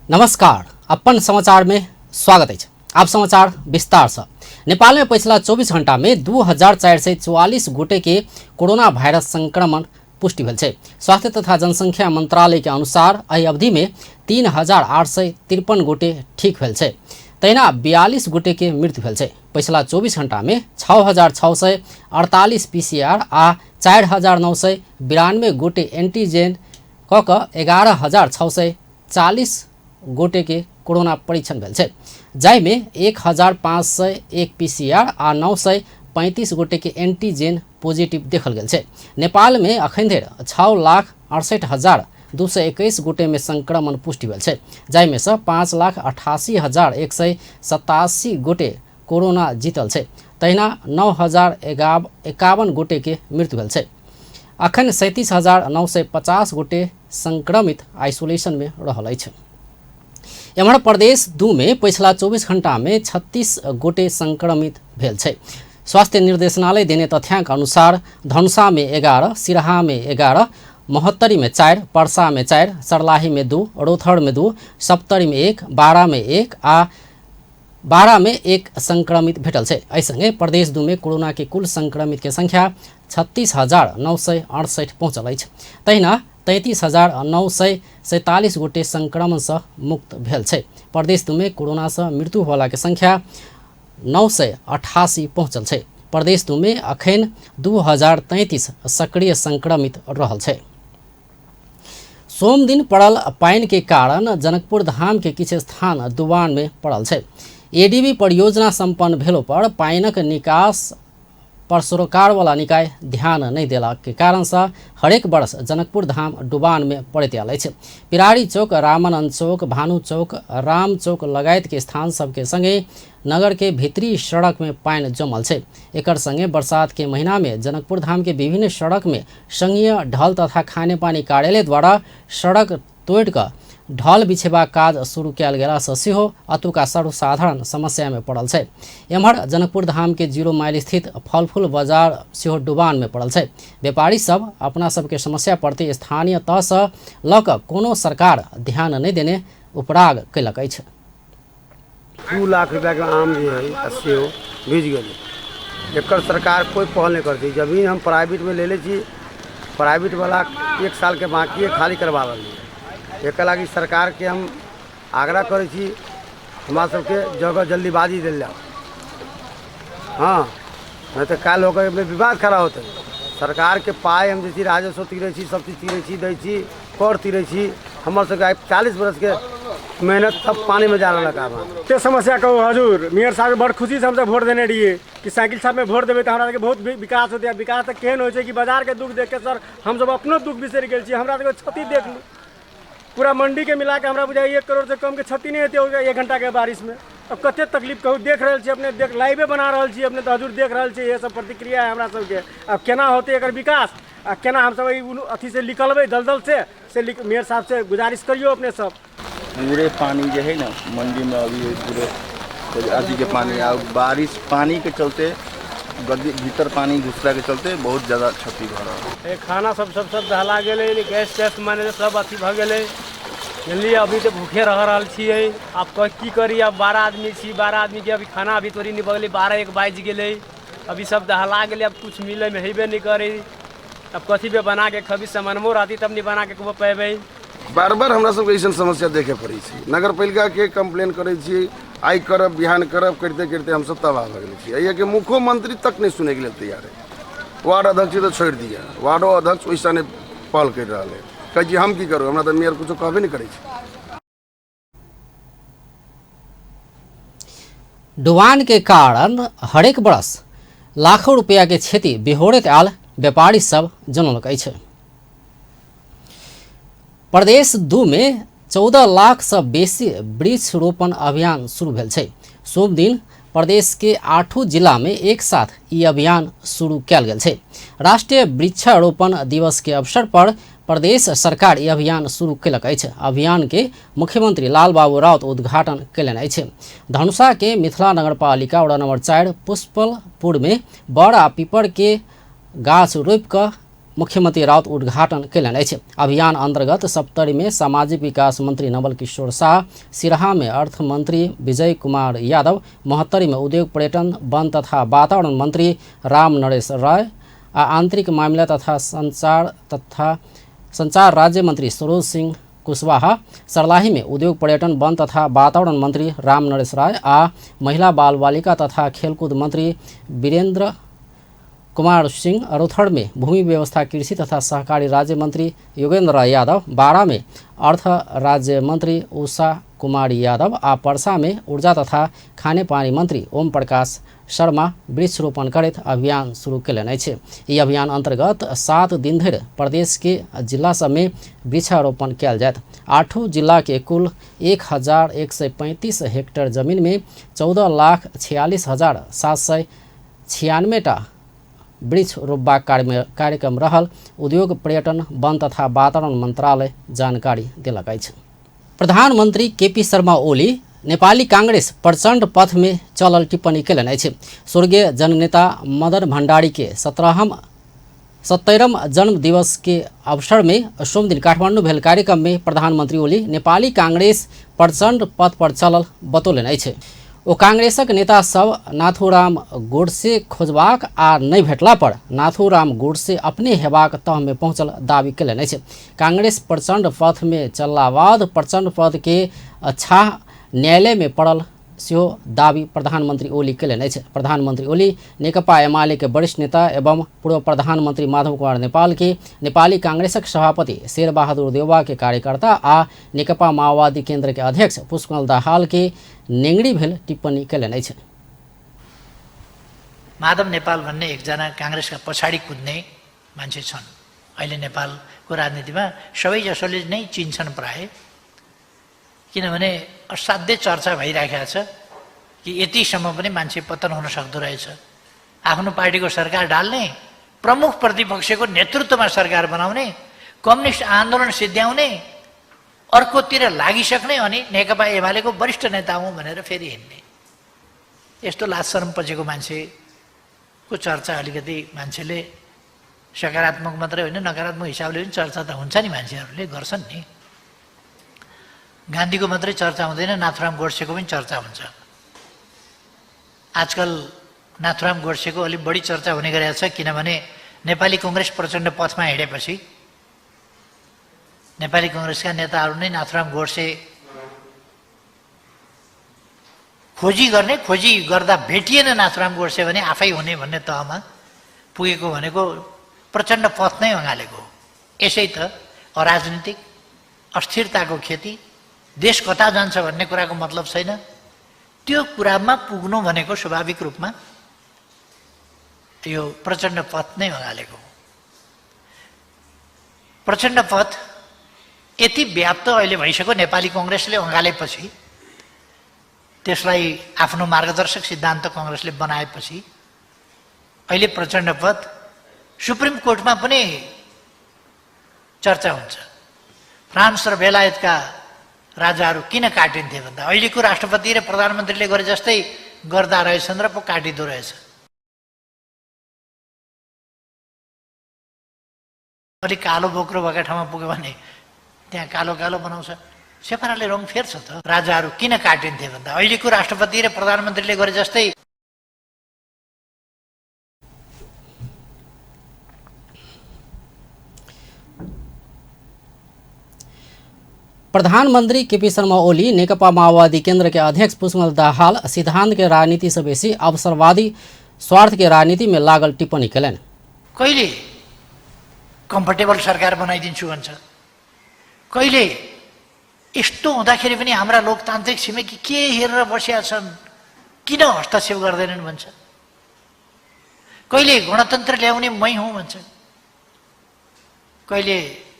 नमस्कार, अपन समाचार में स्वागत है। आप समाचार विस्तार से। नेपाल में पिछला 24 घंटा में 2444 गोटे के कोरोना भाइरस संक्रमण पुष्टि भेल छै। स्वास्थ्य तथा जनसंख्या मंत्रालय के अनुसार एहि अवधि में 3853 गोटे ठीक भेल छै। तहिना 42 गोटे के मृत्यु भेल छै। पिछला 24 घंटा में 6648 पीसीआर आ 4992 गोटे एंटीजेन क 11640 गोटे के कोरोना परीक्षण भेल छै, जाहि में 1501 पीसीआर आ 935 गोटे के एंटीजेन पॉजिटिव देखल गेल छै। नेपाल में अखन धरि 6,68,221 गोटे में संक्रमण पुष्टि भेल छै, जाहि में से 5,88,187 गोटे कोरोना जीतल छै। तहिना 9,051 गोटे के मृत्यु भेल छै। अखन 37,950 गोटे संक्रमित आइसोलेशन में रहल अछि। एम्हर प्रदेश 2 में पिछला 24 घंटा में 36 गोटे संक्रमित भेल छै। स्वास्थ्य निर्देशनालय देने तथ्याङ्क अनुसार धनुषा में 11, सिराहा में 11, महोत्तरी में 4, पर्सा में 4, सर्लाही में 2, रौथड़ में 2, सप्तरी में 1, बारा में 1 आ बारा में 1 संक्रमित भेटल छै। एहि संगे प्रदेश 2 में कोरोना के कुल संक्रमित के संख्या 36,968 पहुँचल अछि। तहिना 33,947 गोटे संक्रमण से मुक्त भेल छै। प्रदेश 2 में कोरोना से मृत्यु होला के संख्या 988 पहुँचल छै। प्रदेश 2 में अखन 2033 सक्रिय संक्रमित रहल छै। सोम दिन पड़ल पानि के कारण जनकपुर धाम के किछु स्थान डुबान में पड़ल छै। एडीबी परियोजना संपन्न भेलो पर पानिक निकास पर सरोकार वाला निकाय ध्यान नहीं देला के कारण से हरेक वर्ष जनकपुर धाम डुबान में पड़ते आल है। पिरारी चौक, रामानंद चौक, भानु चौक, राम चौक लगायत के स्थान सबके संगे नगर के भीतरी सड़क में पानी जमल है। एकर संगे बरसात के महीना में जनकपुर धाम के विभिन्न सड़क में संघीय ढल तथा खाने पानी कार्यालय द्वारा सड़क तोड़ कर ढल बिछेबा काज शुरू कयल गेला से सेहो अतुका सर्वसाधारण समस्या में पड़ल है। एम्हर जनकपुर धाम के 0 माइल स्थित फल फूल बाजार सेहो डुबान में पड़ल है। व्यापारी सब अपना सबके समस्या प्रति स्थानीय तह से ल क कोनो सरकार ध्यान नहीं देने उपराग कयलक अछि। 2 लाख रुपया के आम जो है सेहो भीज गए। एकर सरकार कोई पहल नहीं करती। जमीन हम प्राइवेट में ले छी, प्राइवेट वाला 1 साल के बाकी खाली करवा रही। एक लागी सरकार के हम आग्रह करे छी, हमारा सबके जगह जल्दीबाजी दिल जाओ। हाँ, नहीं तो काल होकर में विवाद खड़ा होते। सरकार के पाए हम जैसी राजस्व तीरे छी, सब चीज तीरे छी, दै छी, कर तीरे छी। हमारे सबके 40 बरस के मेहनत सब पानी में जा रहा काम। ते समस्या कहो हजूर, मेयर साहब बड़ खुशी से हमसे वोट देने रहिए कि साइकिल साहब में वोट देवे तो हमारा के बहुत विकास होते। विकास तक केहन हो कि बाजार के दुख देख के सर हम सब अपनो दुख बिसर गए छी। हमरा के क्षति देख लू, पूरा मंडी के मिला के हमरा बुझाई 1 करोड़ से कम के क्षति नहीं होती होगा 1 घंटा के बारिश में। अब कते तकलीफ कहू देख रहे छी, अपने देख लाइवे बना रहे छी, अपने तो हजूर देख रहे छी। ये सब प्रतिक्रिया है हमरा सबके। अब केना होते एकर विकास आ केना हम सब अथी से निकलबे दलदल से मेयर साहब से गुजारिश करियो अपने सब। पूरे पानी जो है ना मंडी में अभी पूरे अथी के पानी बारिश पानी के चलते भीतर पानी घुसला के चलते बहुत ज़्यादा क्षति भ रहा है। खाना सब दहला गए, गैस तैस माने सब अथी भ गए। जनलिए अभी तो भूखे रह रहा छिए। आप की करी, अब 12 आदमी छी, 12 आदमी के अभी खाना अभी तोड़ी नहीं बगले 12-1 बाज गए। अभी सब दहला गए, अब कुछ मिले में हेबे नहीं करे। अब कथी पे बना के खबी सामानमो रहती तब नहीं बना के कबो पेबे। बार बार हमरा सबके ऐसा समस्या देखे पड़ी छी। नगर पालिका के कंप्लेन करे छी, आई करब बिहान करब, करते करते हम सब तबाह हो गए छी। कि मुख्यमंत्री तक नहीं सुने के लिए तैयार है। वार्ड अध्यक्ष तो छोड़ दिया, वार्डो अध्यक्ष वैसा नहीं पहल कर रहा है। कहे हम की करूँ, हमरा तो मेयर कुछ कहबे नहीं करे छी। डुबान के कारण हरेक बरस लाखों रुपया के क्षति बिहोरैत आयल व्यापारी सब जनौलक अछि। प्रदेश 2 में 14 लाख से बेसी वृक्ष रोपण अभियान शुरू भेल छै। सोम दिन प्रदेश के 8 जिला में एक साथ ई अभियान शुरू कयल गेल छै। राष्ट्रीय वृक्षारोपण दिवस के अवसर पर प्रदेश सरकार ई अभियान शुरू कयलक अछि। अभियान के मुख्यमंत्री लाल बाबू राउत उद्घाटन कयलनि अछि। धनुषा के मिथिला नगरपालिका वड़ा नंबर 4 पुष्पलपुर में बड़ आ पीपर के गाछ रोपि कऽ मुख्यमंत्री राउत उद्घाटन कैलनि अछि। अभियान अंतर्गत सप्तरी में सामाजिक विकास मंत्री नवल किशोर शाह, सिराहा में अर्थ मंत्री विजय कुमार यादव, महोत्तरी में उद्योग पर्यटन वन तथा वातावरण मंत्री राम नरेश राय आ आंतरिक मामला तथा संचार राज्य मंत्री सरोज सिंह कुशवाहा, सर्लाही में उद्योग पर्यटन वन तथा वातावरण मंत्री राम नरेश राय आ महिला बाल बालिका तथा खेलकूद मंत्री वीरेंद्र कुमार सिंह, अरुथड़ में भूमि व्यवस्था कृषि तथा सहकारी राज्य मंत्री योगेंद्र राय यादव, बारा में अर्थ राज्य मंत्री उषा कुमारी यादव आ पर्सा में ऊर्जा तथा खाने पानी मंत्री ओम प्रकाश शर्मा वृक्षरोपण करैत अभियान शुरू कैलनि अछि। ई अभियान अंतर्गत 7 दिन धरि प्रदेश के जिला सब में वृक्षारोपण कयल जायत। 8 जिला के कुल 1135 हेक्टेयर जमीन में 14,46,796 टा वृक्ष रोपबाक कार्यक्रम रहल उद्योग पर्यटन वन तथा वातावरण मंत्रालय जानकारी देलक अछि। प्रधानमंत्री केपी शर्मा ओली नेपाली कांग्रेस प्रचंड पथ में चलल टिप्पणी कैलनि अछि। स्वर्गीय जननेता मदन भण्डारी के 70वां जन्म दिवस के अवसर में सोम दिन काठमांडू भेल कार्यक्रम में प्रधानमंत्री ओली नेपाली कांग्रेस प्रचंड पथ पर चलल बतौलनि अछि। ओ कांग्रेसक नेता सब नाथुराम गोडसे खोजबाक आ नहीं भेटला पर नाथुराम गोडसे अपने हेबाक तह में पहुंचल दावी कैलनि अछि। कांग्रेस प्रचंड पथ में चलला बाद प्रचंड पद के छाह न्यायालय में पड़ल सेहो दावी प्रधानमंत्री ओली कैलनि अछि। प्रधानमंत्री ओली नेकपा एमाले के वरिष्ठ नेता एवं पूर्व प्रधानमंत्री माधव कुमार नेपाल के नेपाली कांग्रेसक सभापति शेरबहादुर देउवा के कार्यकर्ता आ नेकपा माओवादी केन्द्र के अध्यक्ष पुष्पकमल दाहाल के नेंगडी भेल टिप्पणी कैलनि अछि। माधव नेपाल भन्ने एकजना कांग्रेसका पछाडि कुद्ने मान्छे छन्। अहिले नेपालको राजनीतिमा सबैजसोले नै चिन्छन् प्राय, किनभने असाध्य चर्चा भइराखेको छ कि यतिसम्म पनि मान्छे पतन हुन सक्दो रहेछ। आफ्नो पार्टीको सरकार डाल्ने, प्रमुख प्रतिपक्षको नेतृत्वमा सरकार बनाउने, कम्युनिस्ट आन्दोलन सिद्ध्याउने, अर्कोतिर लागिसक्ने अनि नेकपा एमालेको वरिष्ठ नेता हुँ भनेर फेरि हिँड्ने, यस्तो लाज शरम पछिको मान्छेको चर्चा अलिकति मान्छेले सकारात्मक मात्रै होइन नकारात्मक हिसाबले पनि चर्चा त हुन्छ नि, मान्छेहरूले गर्छन् नि। गान्धीको मात्रै चर्चा हुँदैन, नाथुराम गोडसेको पनि चर्चा हुन्छ। आजकल नाथुराम गोडसेको अलिक बढी चर्चा हुने गरेको छ, किनभने नेपाली कङ्ग्रेस प्रचण्ड पथमा हिँडेपछि नेपाली कङ्ग्रेसका नेताहरू नै नाथुराम गोडसे खोजी गर्दा भेटिएन नाथुराम गोडसे भने आफै हुने भन्ने तहमा पुगेको भनेको प्रचण्ड पथ नै अँगालेको हो। यसै त अराजनीतिक अस्थिरताको खेती, देश कता जान्छ भन्ने कुराको मतलब छैन, त्यो कुरामा पुग्नु भनेको स्वाभाविक रूपमा यो प्रचण्ड पथ नै अँगालेको हो। प्रचण्ड पथ यति व्याप्त अहिले भइसक्यो, नेपाली कङ्ग्रेसले अँगालेपछि, त्यसलाई आफ्नो मार्गदर्शक सिद्धान्त कङ्ग्रेसले बनाएपछि अहिले प्रचण्ड पथ सुप्रिम कोर्टमा पनि चर्चा हुन्छ। फ्रान्स र बेलायतका राजाहरू किन काटिन्थे भन्दा अहिलेको राष्ट्रपति र प्रधानमन्त्रीले गरे जस्तै गर्दा रहेछन् र पो काटिँदो रहेछ। अलिक कालो बोक्रो भएका ठाउँमा पुग्यो भने त्यहाँ कालो कालो बनाउँछ, सेपाराले रङ फेर्छ त। राजाहरू किन काटिन्थे भन्दा अहिलेको राष्ट्रपति र प्रधानमन्त्रीले गरे जस्तै प्रधानमंत्री केपी शर्मा ओली नेकपा माओवादी केंद्र के अध्यक्ष पुष्पकमल दाहाल सिद्धांत के राजनीति से बेसी अवसरवादी स्वार्थ के राजनीति में लागल टिप्पणी कैलनि। कहिले कम्फर्टेबल सरकार बनाइदिन्छु भन्छ, कहिले यस्तो हुँदाखेरि पनि हाम्रा लोकतान्त्रिक छिमेकी के हेरेर बसिया छन्, किन हस्तक्षेप गर्दैनन् भन्छ, कहिले गणतन्त्र ल्याउने मै हुँ भन्छ, कहिले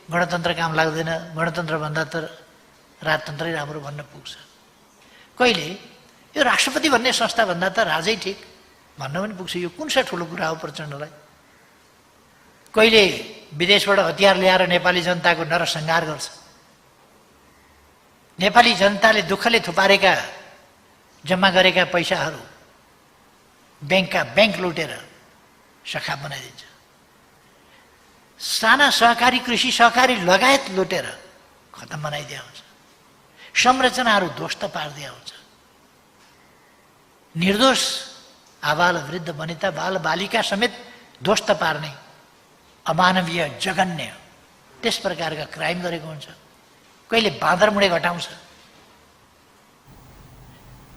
गणतन्त्र काम लाग्दैन, गणतन्त्र भन्दा त राजतन्त्रै राम्रो भन्न पुग्छ, कहिले यो राष्ट्रपति भन्ने संस्था भन्दा त राजै ठिक भन्न पनि पुग्छ। यो कुन सा ठुलो कुरा हो प्रचण्डलाई? कहिले विदेशबाट हतियार ल्याएर नेपाली जनताको नरसंहार गर्छ, नेपाली जनताले दुःखले थुपारेका जम्मा गरेका पैसाहरू ब्याङ्क लुटेर सखा बनाइदिन्छ। साना सहकारी कृषि सहकारी लगायत लुटेर खतम बनाइदिया हुन्छ। संरचनाहरू ध्वस्त पारिदिया हुन्छ। निर्दोष आबाल वृद्ध वनिता बाल बालिका समेत ध्वस्त पार्ने अमानवीय जघन्य त्यस प्रकारका क्राइम गरेको हुन्छ। कहिले बाँदर मुडे घटाउँछ।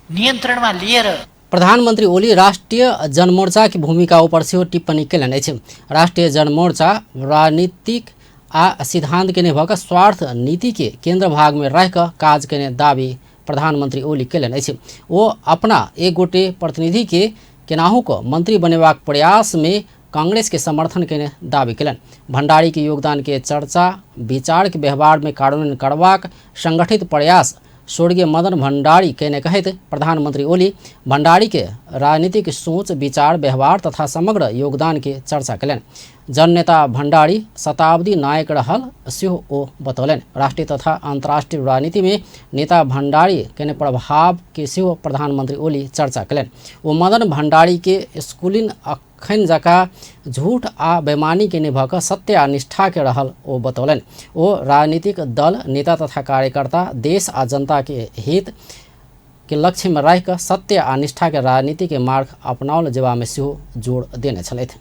नियन्त्रणमा लिएर प्रधानमन्त्री ओली राष्ट्रिय जनमोर्चा की भूमिका ऊपर से टिप्पणी केलन अछि। राष्ट्रिय जनमोर्चा राजनीतिक आ सिद्धांत के निर्भर स्वार्थ नीति के केंद्र भाग में रह काज करने दावी प्रधानमंत्री ओली केलन अछि। वो अपना एक गोटे प्रतिनिधि के केनाहू को मंत्री बनेबाक प्रयास में कांग्रेस के समर्थन के दावी केलन। भंडारी के योगदान के चर्चा विचार के व्यवहार में कार्यान्वयन करबाक संगठित प्रयास स्वर्गीय मदन भंडारी कहने कहत प्रधानमंत्री ओली भंडारी के राजनीतिक सोच विचार व्यवहार तथा समग्र योगदान के चर्चा कलन। जननेता भंडारी शताब्दी नायक रहल सेहो ओ बतौलन। राष्ट्रीय तथा अंतर्राष्ट्रीय राजनीति में नेता भंडारी के प्रभाव के सेहो प्रधानमंत्री ओली चर्चा कलन। वो मदन भंडारी के स्कूलिन अखन जका झूठ आ बेमानी के निभक सत्य आ निष्ठा के रहल ओ बतौलन। वो राजनीतिक दल नेता तथा कार्यकर्ता देश आ जनता के हित के लक्ष्य में रह सत्य आ निष्ठा के राजनीति के मार्ग अपनाओल जेबा में सेहो जोड़ देने छलथि।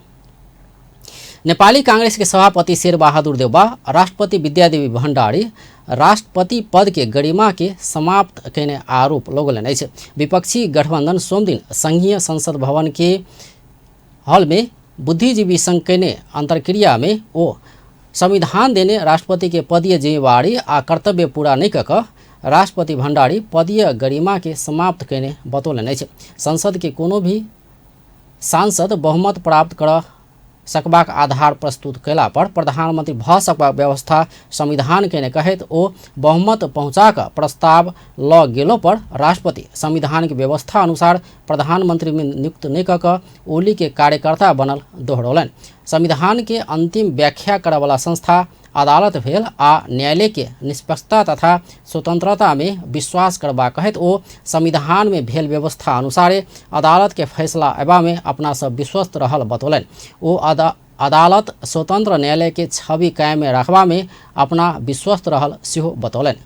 नेपाली कांग्रेस के सभापति शेरबहादुर देउबा राष्ट्रपति विद्यादेवी भण्डारी राष्ट्रपति पद के गरिमा के समाप्त करने आरोप लगौलन अछि। विपक्षी गठबंधन सोम दिन संघीय संसद भवन के हॉल में बुद्धिजीवी संघ के अंतर्क्रिया में वो संविधान देने राष्ट्रपति के पदीय जिम्मेवारी आ कर्तव्य पूरा नहीं कऽ राष्ट्रपति भण्डारी पदीय गरिमा के समाप्त करने बतौलन अछि। संसद के कोनो भी सांसद बहुमत प्राप्त कर सकबाक आधार प्रस्तुत कैला पर प्रधानमंत्री भ सकबाक व्यवस्था संविधान के कहत ओ बहुमत पहुँचाक प्रस्ताव ल गेलो पर राष्ट्रपति संविधान के व्यवस्था अनुसार प्रधानमंत्री में नियुक्त नहीं कऽ ओली के कार्यकर्ता बनल दोहरौलन। संविधान के अंतिम व्याख्या करे वाला संस्था अदालत भेल आ न्यायालय के निष्पक्षता तथा स्वतंत्रता में विश्वास करबा कहत ओ संविधान में भेल व्यवस्था अनुसारे अदालत के फैसला एबा में अपना सब विश्वस्त रहल बतौलन। ओ अदालत स्वतंत्र न्यायालय के छवि कायम में रखबा में अपना विश्वस्त रहल सेहो बतौलन।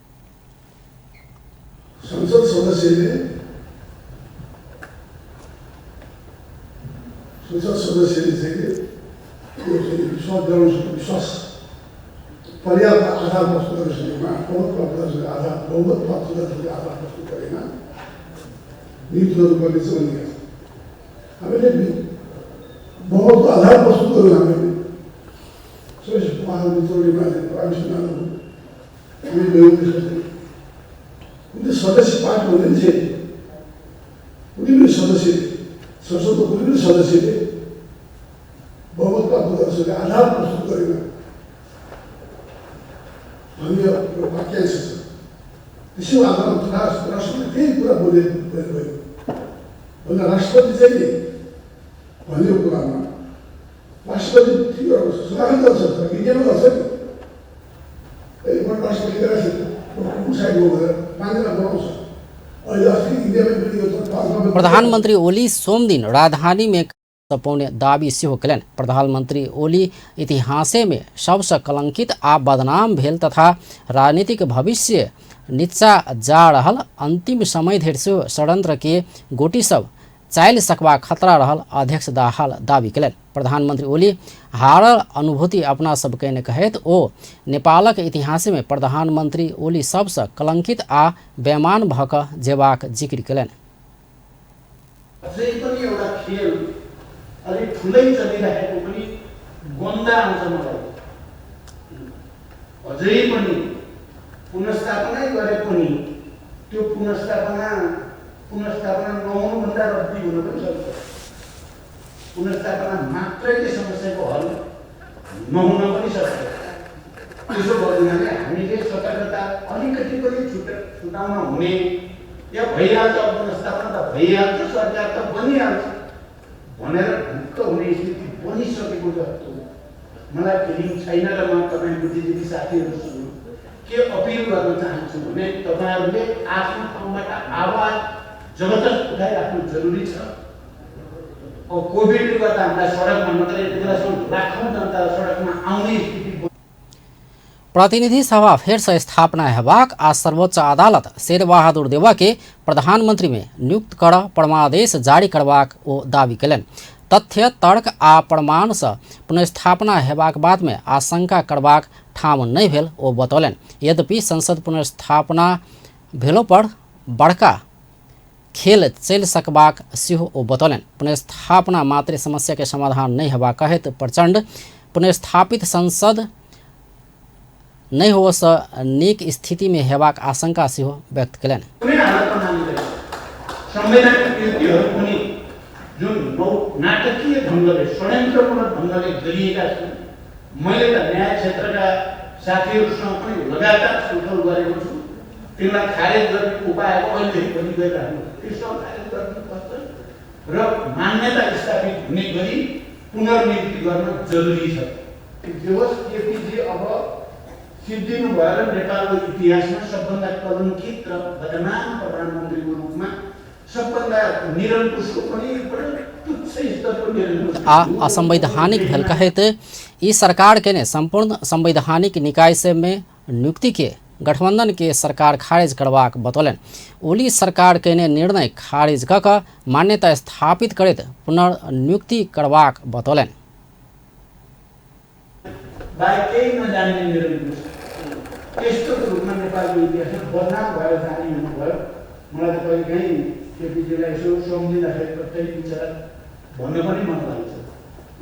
संसद सदस्यले विश्वास पर्याप्त आधार प्रस्तुत गर्न सकेमा बहुमत प्राप्त गर्न आधार प्रस्तुत गरेन नियुक्त गर्नुपर्ने छ भन्ने हामीले बहुमतको आधार प्रस्तुत गर्यौँ। हामीले सबै महामन्त्रीमा हामीले सदस्य पार्ट हुँदैन थिए। कुनै पनि सदस्यले संसदको कुनै पनि सदस्यले बहुमत प्राप्त गर्न सके आधार प्रस्तुत गरेन भन्ने वाक्यांश छ। त्यसै आधारमा राष्ट्रपति त्यही कुरा बोल्नुभयो भन्दा राष्ट्रपति चाहिँ भनेको कुरामा राष्ट्रपति के गर्छ सुधार गर्न सक्छ विज्ञान गर्छ नि एकपल्ट राष्ट्रपति गरेर साइड हो भनेर मान्यता बनाउँछ। अहिले अस्ति इन्डियामा पनि यो प्रधानमंत्री ओली सोम दिन राजधानी में पौने दावी सेहो कलन। प्रधानमंत्री ओली इतिहासे में सबसे कलंकित आ बदनाम भेल तथा राजनीतिक भविष्य नीचा जा रहल अंतिम समय धरि सेहो षड्यंत्र के गोटी सब चालि सकबा खतरा रहल अध्यक्ष दाहाल दावी कलन। प्रधानमंत्री ओली हारल अनुभूति अपना सब कहने कहत ओ नेपालक इतिहास में प्रधानमंत्री ओली सबसे कलंकित आ बेमान भक जेबाक जिक्र कलन। अलिक ठुलै चलिरहेको पनि गन्दा आउँछ मलाई। अझै पनि पुनर्स्थापना गरे पनि त्यो पुनर्स्थापना नहुनुभन्दा रद्दी हुन पनि सक्छ। पुनर्स्थापना मात्रैले समस्याको हल नहुन पनि सक्छ। त्यसो गर्नाले हामीले सतर्कता अलिकति पनि छुटाउन हुने या भइहाल्छ पुनर्स्थापना त भइहाल्छ सरकार त बनिहाल्छ भनेर ढुक्क हुने स्थिति बनिसकेको जस्तो मलाई फिलिङ छैन र म तपाईँ बुद्धिजीवी साथीहरूसँग के अपिल गर्न चाहन्छु भने तपाईँहरूले आफ्नो ठाउँबाट आवाज जबरजस्त उठाइराख्नु जरुरी छ। अब कोभिडले गर्दा हामीलाई सडकमा मात्रै यति बेलासम्म लाखौँ जनता सडकमा आउने स्थिति। प्रतिनिधि सभा फिर से स्थापना हेबाक आ सर्वोच्च अदालत शेरबहादुर देवा के प्रधानमंत्री में नियुक्त कर परमादेश जारी करबाक ओ दावी कयलनि। तथ्य तर्क आ प्रमाण से पुनर्स्थापना हेबाक बाद में आशंका करबाक ठाम नहीं भेल ओ बतौलनि। यद्यपि संसद पुनर्स्थापना भेलो पर बड़का खेल चल सकबाक सेहो ओ बतौलनि। पुनर्स्थापना मात्र समस्या के समाधान नहीं हेबाक कहैत प्रचंड पुनर्स्थापित संसद नहीं हो नीक स्थिति में हेबाक आशंका सेहो व्यक्त कयलनि। कुनै हालतमा मानिँदैन संवैधानिक कृतिहरू पनि जुन नाटकीय ढङ्गले षड्यन्त्रपूर्ण ढङ्गले गरिएका छन्। मैले त न्याय क्षेत्रका साथीहरूसँग पनि लगातार छलफल गरेको छु। तिनलाई खारेज गर्ने उपायहरू अहिलेदेखि पनि गरिराख्नु, त्यसमा खारेज गर्नुपर्छ र मान्यता स्थापित हुने गरी पुनर्नियुक्ति गर्न जरुरी छ। जे होस् केपीजी अब सिद्धिनु भएर नेपालको इतिहासमा सबभन्दा कलङ्कित र बदनाम प्रधानमन्त्रीको रूपमा सबभन्दा निरङ्कुशको पनि तुच्छ स्तरको निरङ्कुश असंवैधानिक भेल कहैत ई सरकार के ने संपूर्ण संवैधानिक निकाय से में नियुक्ति के गठबंधन के सरकार खारिज करबाक बतौलनि। ओली सरकार के ने निर्णय खारिज कऽ कऽ मान्यता स्थापित करैत पुनर्नियुक्ति करबाक बतौलनि। बाहेक केही नजान्ने निरङ्कुश त्यस्तो रूपमा नेपालको इतिहासमा बदनाम भएर जाने हुनुभयो। मलाई त कहिलेकाहीँ केपीजीलाई यसो सम्झिँदाखेरि कतै बिचरा भन्न पनि मन लाग्छ।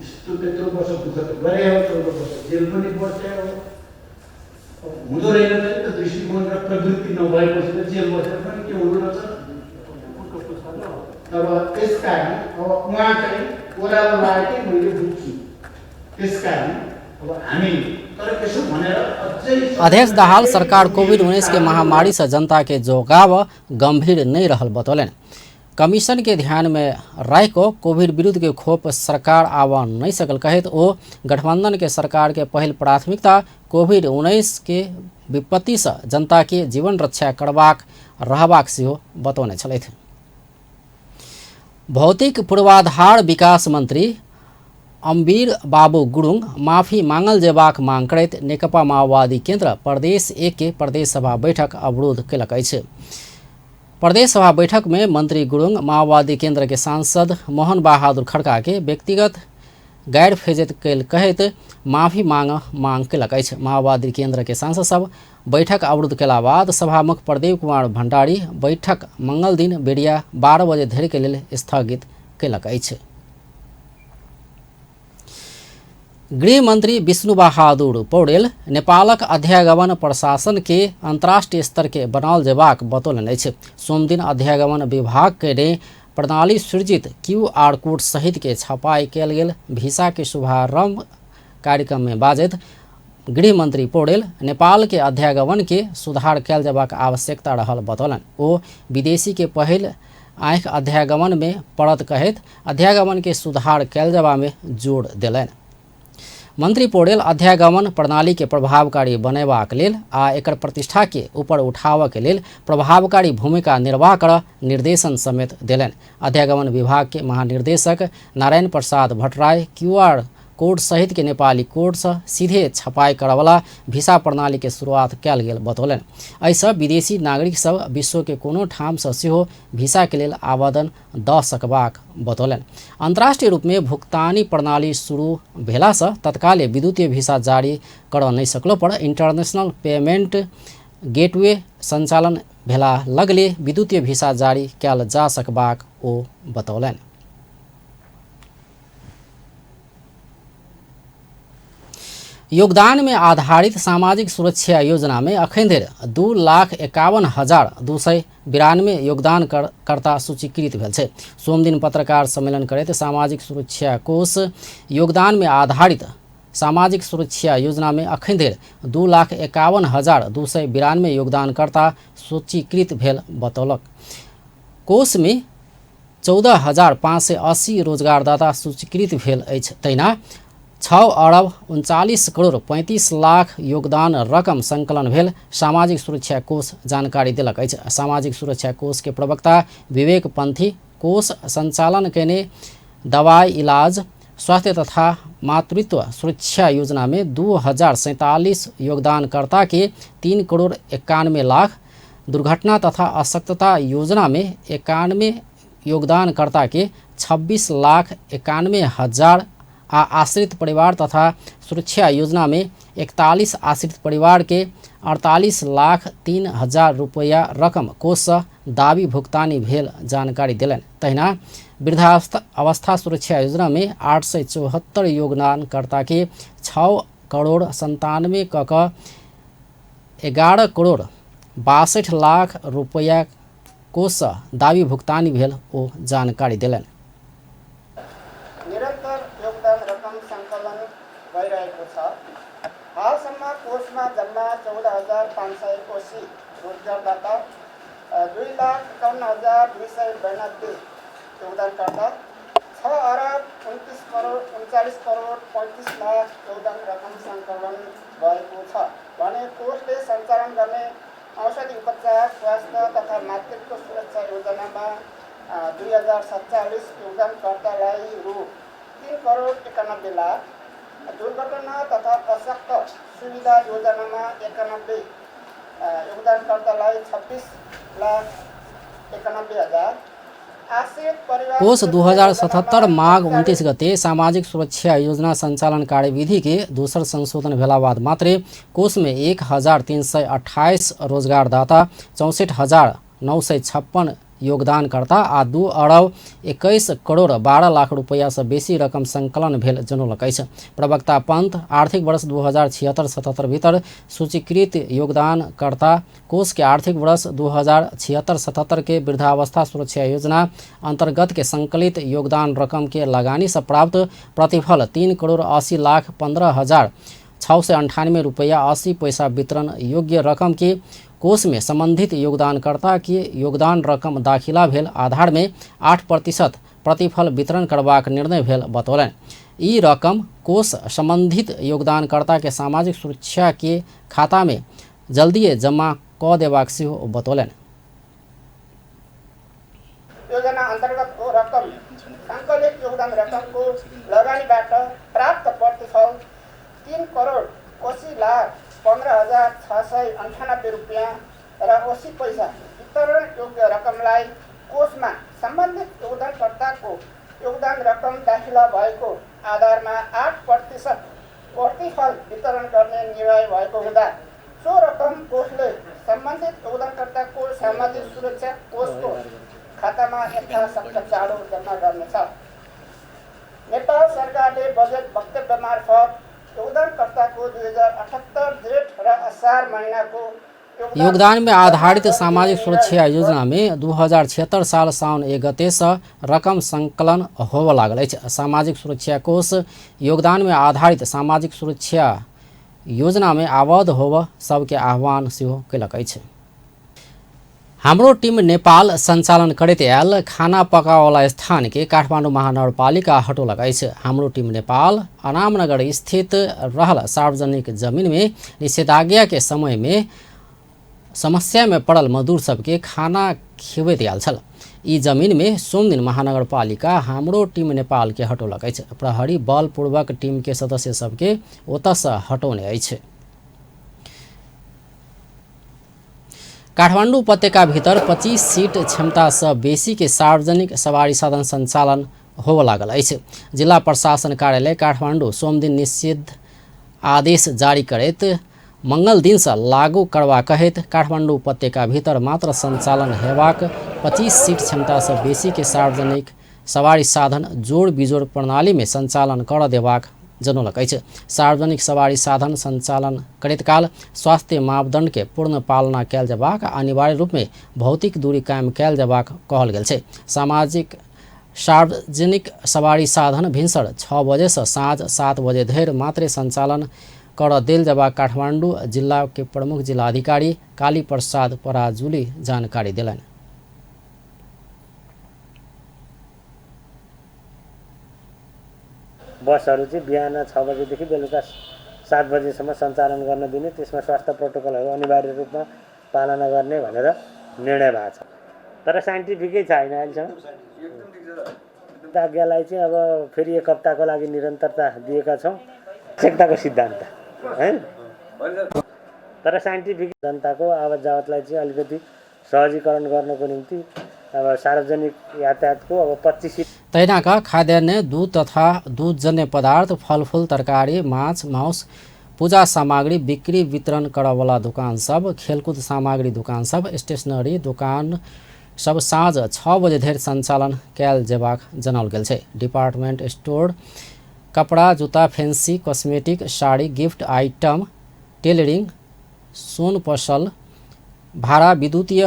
यस्तो त्यत्रो वर्ष दुःख त गरे हो, 14 वर्ष जेल पनि बस्यो हो। हुँदो रहेन त दृष्टिकोण र प्रवृत्ति नभएपछि त जेल बसेर पनि के हुँदो रहेछ। अब त्यसकारण अब उहाँ चाहिँ ओह्रालो लागेकै मैले बुझ्छु। त्यसकारण अध्यक्ष दाहाल सरकार कोविड-19 के महामारी से जनता के जोगाव गंभीर नहीं रहल बतौलनि। कमीशन के ध्यान में रह को कोविड विरुद्ध के खोप सरकार आवा नहीं सकल कहत ओ गठबंधन के सरकार के पहल प्राथमिकता कोविड-19 के विपत्ति से जनता के जीवन रक्षा करबाक रहबाक सेहो बतौने छलथि। भौतिक पूर्वाधार विकास मंत्री अम्बीर बाबू गुरुङ माफी मांगल जेबाक मांग करैत नेकपा माओवादी केन्द्र प्रदेश 1 के प्रदेश सभा बैठक अवरोध कयलक अछि। प्रदेश सभा बैठक में मंत्री गुरुङ माओवादी केन्द्र के सांसद मोहन बहादुर खड़का के व्यक्तिगत गैर फेजत कैल कहैत माफी मांग कयलक अछि। माओवादी केन्द्र के सांसद सब बैठक अवरुद्ध केला बाद सभामुख प्रदीप कुमार भण्डारी बैठक मंगल दिन बेरिया 12 बजे धरि के लेल स्थगित कयलक अछि। गृह मंत्री विष्णु बहादुर पौडेल नेपालक अध्यागमन प्रशासन के अंतर्राष्ट्रीय स्तर के बनाओल जेबाक बतौलनि अछि। सोम दिन अध्यागमन विभाग के ने प्रणाली सृजित QR कोड सहित के छपाई कयल गेल वीसा के शुभारंभ कार्यक्रम में बाजैत गृह मंत्री पौडेल नेपाल के अध्यागमन के सुधार कयल जेबाक आवश्यकता रहल बतौलनि। ओ विदेशी के पहिल आँखि अध्यागमन में पड़त कहैत अध्यागमन के सुधार कयल जेबा में जोर देलनि। मंत्री पौडेल अध्यागमन प्रणाली के प्रभावकारी बनेबाक लेल आ एकर प्रतिष्ठा के ऊपर उठाबऽ के लेल प्रभावकारी भूमिका निर्वाह कर निर्देशन समेत देलनि। अध्यागमन विभाग के महानिर्देशक नारायण प्रसाद भट्टराय QR कोड सहित के नेपाली कोड से सीधे छपाई करवला वीसा प्रणाली के शुरुआत कयल गेल बतौलनि। एहिसँ विदेशी नागरिक सब विश्व के कोनो ठाम से सेहो वीसा के लेल आवेदन दऽ सकबाक बतौलनि। अंतर्राष्ट्रीय रूप में भुगतानी प्रणाली शुरू भेला से तत्काले विद्युतीय वीसा जारी कर नहीं सकलो पर इंटरनेशनल पेमेंट गेटवे संचालन भेला लगले विद्युतीय वीसा जारी कयल जा सकबाक ओ बतौलनि। योगदान में आधारित सामाजिक सुरक्षा योजना में अखन धरि 2,51,292 योगदानकर्ता सूचीकृत भेल छै। सोम दिन पत्रकार सम्मेलन करैत सामाजिक सुरक्षा कोष योगदान में आधारित सामाजिक सुरक्षा योजना में अखन धरि 2,51,292 योगदानकर्ता सूचीकृत भेल बतौलक। कोष में 14,580 रोजगारदाता सूचीकृत भेल अछि। तहिना 6,39,35,00,000 योगदान रकम संकलन भेल सामाजिक सुरक्षा कोष जानकारी देलक अछि। सामाजिक सुरक्षा कोष के प्रवक्ता विवेक पंथी कोष संचालन केने दवाई इलाज स्वास्थ्य तथा मातृत्व सुरक्षा योजना में 2047 योगदानकर्ता के 3,91,00,000, दुर्घटना तथा अशक्तता योजना में 91 योगदानकर्ता के 26,91,000 आश्रित परिवार तथा सुरक्षा योजना में 41 आश्रित परिवार के 48,03,000 रुपया रकम कोष दाबी भुगतानी भेल जानकारी दिलन। तहिना वृद्धावस्था सुरक्षा योजना में 874 योगदानकर्ता के 6,97,00,000 क 11,62,00,000 रुपया कोष दाबी भुगतानी भेल ओ जानकारी दिलन। निरन्तर योगदान रकम सङ्कलन भइरहेको छ। हालसम्म कोषमा जम्मा 14,580 रोजगारदाता, 2,51,292 योगदानकर्ता, 6,29,39,35,00,000 योगदान रकम सङ्कलन भएको छ भने कोषले सञ्चालन गर्ने औषधि उपचार स्वास्थ्य तथा मातृत्व सुरक्षा योजनामा 2047 योगदानकर्तालाई रु 3,91,00,000, दुर्घटना तथा अशक्त सुविधा योजनामा 91 योगदानकर्तालाई 26,91,000, कोष 2077 माघ 29 गते सामाजिक सुरक्षा योजना सञ्चालन कार्यविधि के दोसर संशोधन भेला बाद मात्रै कोष में 1,328 रोजगारदाता, 64,956 योगदानकर्ता आ 2,21,12,00,000 रुपया से बेसी रकम संकलन भेल जनौलकै छ। प्रवक्ता पंथ आर्थिक वर्ष 2076-77 भीतर सूचीकृत योगदानकर्ता कोष के आर्थिक वर्ष 2076-77 के वृद्धावस्था सुरक्षा योजना अंतर्गत के संकलित योगदान रकम के लगानी से प्राप्त प्रतिफल 3,80,15,698 रुपया 80 पैसा वितरण योग्य रकम के कोष में संबंधित योगदानकर्ता के योगदान रकम दाखिला भेल आधार में 8% प्रतिफल वितरण करबाक निर्णय भेल बतौलन। ई रकम कोष संबंधित योगदानकर्ता के सामाजिक सुरक्षा के खाता में जल्दिए जमा क देबाक सेहो बतौलन। योजना अन्तर्गतको रकम सङ्कलित योगदान रकमको लगानीबाट प्राप्त प्रतिफल 3,80,15,698 रुपैयाँ र 80 पैसा वितरण योग्य रकमलाई कोषमा सम्बन्धित योगदानकर्ताको योगदान रकम दाखिला भएको आधारमा 8% प्रतिफल वितरण गर्ने निर्णय भएको हुँदा सो रकम कोषले सम्बन्धित योगदानकर्ताको सामाजिक सुरक्षा कोषको खातामा यथाशक्य चाँडो जम्मा गर्नेछ। नेपाल सरकारले बजेट वक्तव्य मार्फत योगदानकर्ताको 2078 जेठ र असार महिनाको योगदान में आधारित सामाजिक सुरक्षा योजना में 2076 साल साउन 1 गते से रकम संकलन होब लागल अछि। सामाजिक सुरक्षा कोष योगदान में आधारित सामाजिक सुरक्षा योजना में आबद्ध होब सबके आह्वान सेहो कयलक अछि। हाम्रो टीम नेपाल सञ्चालन करैत आयल खाना पकावला स्थान के काठमाडौँ महानगरपालिका हटौलक अछि। हाम्रो टीम नेपाल अनामनगर स्थित रहल सार्वजनिक जमीन में निषेधाज्ञा के समय में समस्या में पड़ल मजदूर सबके खाना खिबैत आयल छल। ई जमीन में सोम दिन महानगरपालिका हाम्रो टीम नेपाल के हटौलक अछि। प्रहरी बलपूर्वक टीम के सदस्य सबके ओतऽ से हटौने अछि। काठमाडौँ उपत्यका भीतर 25 सीट क्षमता से बेसी के सार्वजनिक सवारी साधन संचालन होब लागल अछि। जिला प्रशासन कार्यालय काठमाडौँ सोम दिन निषेध आदेश जारी करैत मंगल दिन से लागू करबा कहैत काठमाडौँ उपत्यका भीतर मात्र संचालन हेबाक 25 सीट क्षमता से बेसी के सार्वजनिक सवारी साधन जोड़ बिजोड़ प्रणाली में संचालन कर देबाक जनौलक अछि। सार्वजनिक सवारी साधन संचालन करैत काल स्वास्थ्य मापदंड के पूर्ण पालना कयल जयबाक अनिवार्य रूप में भौतिक दूरी कायम कयल जयबाक कहल गेल छै। सार्वजनिक सवारी साधन भिनसर 6 बजे से साँझ 7 बजे धरि मात्रै संचालन कर देल जयबाक काठमाडौँ जिला के प्रमुख जिलाधिकारी काली प्रसाद पराजुली जानकारी दिलनि। बसहरू चाहिँ बिहान 6 बजेदेखि बेलुका 7 बजेसम्म सञ्चालन गर्न दिने, त्यसमा स्वास्थ्य प्रोटोकलहरू अनिवार्य रूपमा पालना गर्ने भनेर निर्णय भएको छ। तर साइन्टिफिकै छैन अहिलेसम्म। आज्ञालाई चाहिँ अब फेरि 1 हप्ताको लागि निरन्तरता दिएका छौँ। आवश्यकताको सिद्धान्त है, तर साइन्टिफिक जनताको आवत जावतलाई चाहिँ अलिकति सहजीकरण गर्नको निम्ति अब सार्वजनिक यातायातको अब 25 तैनाका खाद्यान्न, दूध तथा दूधजन्य पदार्थ, फलफूल, तरकारी, माछ, मांस, पूजा सामग्री बिक्री वितरण करवाला दुकान सब, खेलकूद सामग्री दुकान सब, स्टेशनरी दुकान सब साँझ 6 बजे धरि सञ्चालन कयल जेबाक जनाओल गेल छै। डिपार्टमेंट स्टोर, कपड़ा, जूता, fancy, cosmetic, sari, gift item, tailoring, सोन पसल, भाड़ा, विद्युतीय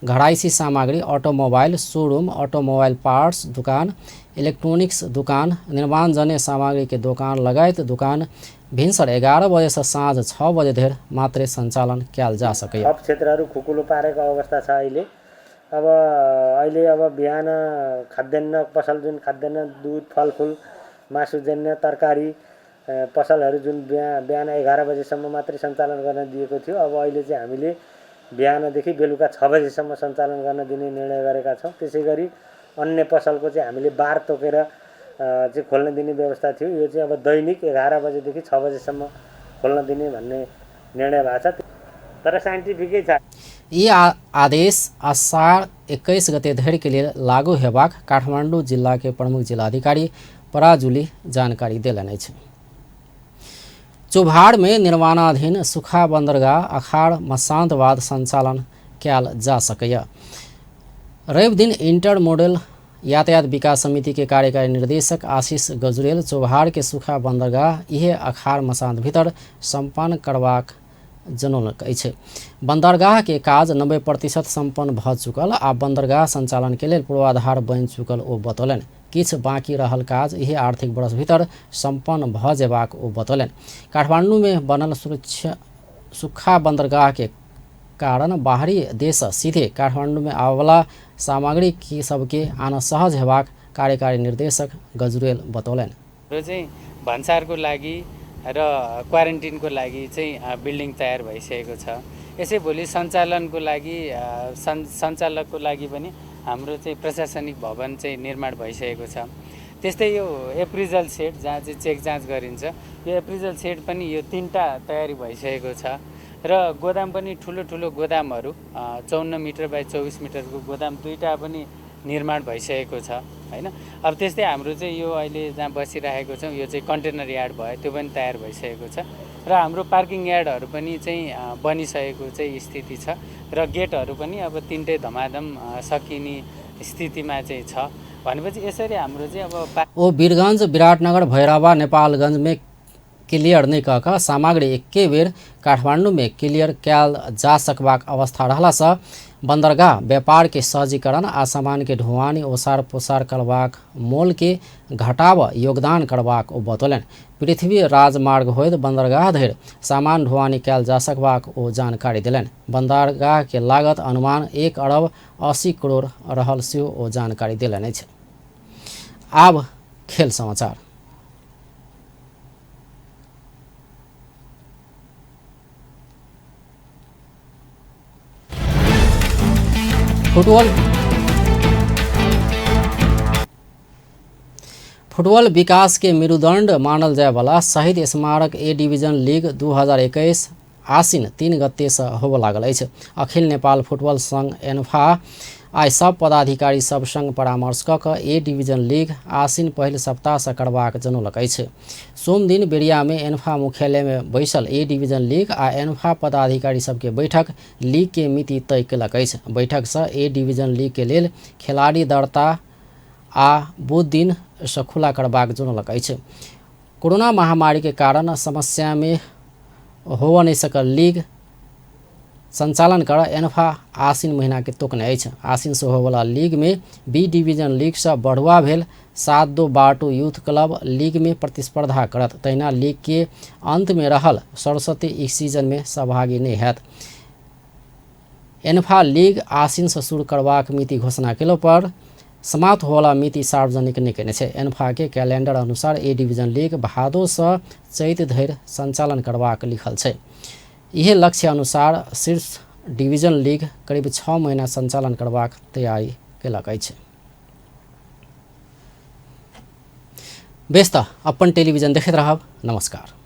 घड़ाइसी सामग्री, ऑटोमोबाइल शोरूम, ऑटोमोबाइल पार्ट्स दुकान, इलेक्ट्रॉनिक्स दुकान, निर्माण जन्य सामग्री के दुकान लगायत दुकान भिन्सर 11 बजे से साँझ 6 बजे धरि मात्रै सञ्चालन कयल जा सकैछ। सब क्षेत्रहरू खुकुलो पारेको अवस्था छ अहिले। अब बिहान खाद्यान्न पसल जुन खाद्यान्न, दूध, फलफूल, मासुजन्य, तरकारी पसलहरू जुन बिहान 11 बजेसम्म मात्रै सञ्चालन गर्न दिएको थियो, अब अहिले चाहिँ हामीले बिहानदेखि बेलुका 6 बजेसम्म सञ्चालन गर्न दिने निर्णय गरेका छौँ। त्यसै गरी अन्य पसलको चाहिँ हामीले बार तोकेर चाहिँ खोल्न दिने व्यवस्था थियो। यो चाहिँ अब दैनिक 11 बजेदेखि 6 बजेसम्म खोल्न दिने भन्ने निर्णय भएको छ। तर साइन्टिफिकै छ। यी आदेश असार 21 गते धरि के लिए लागू हेबाक काठमाडौँ जिला के प्रमुख जिलाधिकारी पराजुली जानकारी देलनि अछि। चोभाड़ में निर्माणाधीन सुखा बंदरगाह अखाड़ मसांत बाद संचालन कयल जा सकैया। रवि दिन इंटर मॉडल यातायात विकास समिति के कार्यकारी निर्देशक आशीष गजुरेल चोभाड़ के सुखा बंदरगाह इहे अखाड़ मसांत भीतर सम्पन्न करबाक जनौलक अछि। बंदरगाह के काज 90% सम्पन्न भ चुकल आ बंदरगाह संचालन के लेल पूर्वाधार बनि चुकल ओ बतौलनि। किछ बाँकी रहल काज इहे आर्थिक वर्ष भीतर सम्पन्न भ जेबाक ओ बतौलनि। काठमांडू में बनल सुखा बंदरगाह के कारण बाहरी देश सीधे काठमांडू में आवेवाला सामग्री की सबके आन सहज हेबाक कार्यकारी निर्देशक गजुरेल बतौलनि। र चाहिँ भन्सारको लागि र क्वारेन्टिनको लागि चाहिँ बिल्डिङ तयार भइसकेको छ। यसै भोलि सञ्चालनको लागि सञ्चालकको लागि पनि हाम्रो चाहिँ प्रशासनिक भवन चाहिँ निर्माण भइसकेको छ। त्यस्तै यो एप्रिजल सेट जहाँ चाहिँ चेक जाँच गरिन्छ, यो एप्रिजल सेट पनि यो 3टा तयारी भइसकेको छ। र गोदाम पनि ठुलो ठुलो गोदामहरू 54 मिटर बाई 24 मिटरको गोदाम 2टा पनि निर्माण भइसकेको छ हैन। अब त्यस्तै हाम्रो चाहिँ यो अहिले जहाँ बसिरहेको छौँ यो चाहिँ कन्टेनर यार्ड भयो, त्यो पनि तयार भइसकेको छ। र हाम्रो पार्किङ यार्डहरू पनि चाहिँ बनिसकेको चाहिँ स्थिति छ। र गेटहरू पनि अब 3टै धमाधम सकिने स्थितिमा चाहिँ छ। भनेपछि यसरी हाम्रो चाहिँ अब ओ वीरगंज, विराटनगर, भैरवा, नेपालगंज में क्लियर नहीं कह सामग्री एके बेर काठमांडू में क्लियर कयल जा सकबाक अवस्था रहला से बंदरगाह व्यापार के सहजीकरण आ सामान के ढुवानी ओसार पोसार करबाक मोल के घटाव योगदान करबाक ओ बतौलनि। पृथ्वी राजमार्ग होइत बंदरगाह धरि सामान ढुवानी कयल जा सकबाक ओ जानकारी देलनि। बंदरगाह के लागत अनुमान 1 अरब 80 करोड़ रहल सेहो ओ जानकारी देलनि अछि। आब खेल समाचार। फुटबॉल विकास के मेरुदंड मानल जाय वाला शहीद स्मारक ए डिवीजन लीग 2021 आसिन 3 गते से होबे लागल अछि। अखिल नेपाल फुटबॉल संघ एन्फा आइ सब पदाधिकारी सब संग परामर्श क ए डिवीजन लीग आसिन पहिल सप्ताह से करबाक जनौलक अछि। सोम दिन बेरिया में एन्फा मुख्यालय में बैसल ए डिवीजन लीग आ एन्फा पदाधिकारी सबके बैठक लीग के मिति तय कयलक अछि। बैठक से ए डिवीजन लीग के लेल खिलाड़ी दरता आ बुध दिन से खुला करबाक जनौलक अछि। कोरोना महामारी के कारण समस्या में हो नहीं सकल लीग संचालन कर एन्फा आसिन महीना के तोकने अछि। आसिन से होवला लीग में बी डिवीजन लीग से बढ़ुआ भेल 7-2 बाटू यूथ क्लब लीग में प्रतिस्पर्धा करत। तहिना लीग के अंत में रहल सरस्वती इस सीजन में सहभागी नहीं हैत। एन्फा लीग आसिन से शुरू करबाक मिति घोषणा केला पर समाप्त होला मिति सार्वजनिक नहीं केने छै। एन्फा के कैलेंडर अनुसार ए डिवीजन लीग भादो से चैत धरि संचालन करबाक लिखल छै। यह लक्ष्य अनुसार शीर्ष डिवीजन लीग करीब 6 महीना संचालन करबाक तैयारी केलक अछि। व्यस्त अपन टेलिभिजन देखते रहब। नमस्कार।